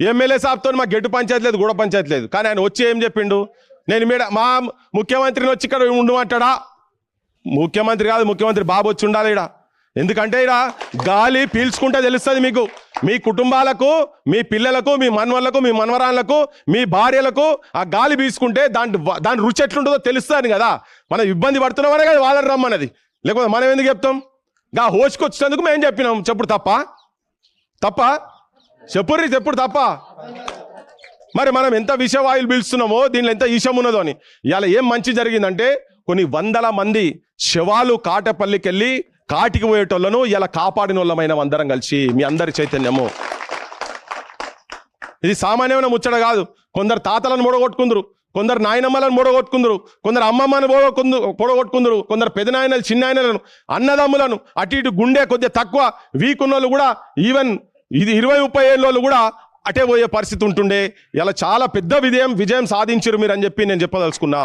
MLA సాబ్తో మా గెట్టు పంచాయతీ లేదు, గూడ పంచాయతీ లేదు. కానీ ఆయన వచ్చి ఏం చెప్పిండు, నేను మా ముఖ్యమంత్రిని వచ్చి ఇక్కడ ఉండమంటాడా? ముఖ్యమంత్రి కాదు, ముఖ్యమంత్రి బాబు వచ్చి ఉండాలి ఇక్కడ. ఎందుకంటే ఇక్కడ గాలి పీల్చుకుంటే తెలుస్తుంది మీకు, మీ కుటుంబాలకు, మీ పిల్లలకు, మీ మనవళ్ళకు, మీ మనవరాళ్ళకు, మీ భార్యలకు ఆ గాలి పీల్చుకుంటే దాని రుచి ఎట్లుంటుందో తెలుస్తుంది కదా. మనం ఇబ్బంది పడుతున్నామనే కదా వాళ్ళని రమ్మన్నది, లేకపోతే మనం ఎందుకు చెప్తాం? గా హోస్కి వచ్చినందుకు మేము చెప్పినాం. చెప్పుడు తప్ప చెప్పుర్రి, చెప్పుడు తప్ప. మరి మనం ఎంత విషవాయులు పీల్చుతున్నామో దీనిలో ఎంత ఈశం ఉన్నదో అని. ఇవాళ ఏం మంచి జరిగిందంటే కొన్ని వందల మంది శవాలు కాటపల్లికి వెళ్ళి కాటికి పోయేటోళ్ళను ఇలా కాపాడిన వాళ్ళమైన అందరం కలిసి, మీ అందరి చైతన్యము. ఇది సామాన్యమైన ముచ్చట కాదు. కొందరు తాతలను మూడగొట్టుకుందరు, కొందరు నాయనమ్మలను మూడగొట్టుకుందరు, కొందరు అమ్మమ్మను పొడగొట్టుకుందరు, కొందరు పెదనాయనలు, చిన్నాయనలను, అన్నదమ్ములను, అటు ఇటు గుండె కొద్దిగా తక్కువ వీక్ ఉన్న వాళ్ళు కూడా, ఈవెన్ ఇది 20-30 ఏళ్ళ కూడా అటే పోయే పరిస్థితి ఉంటుండే. ఇలా చాలా పెద్ద విజయం సాధించారు మీరు అని చెప్పి నేను చెప్పదలుచుకున్నా.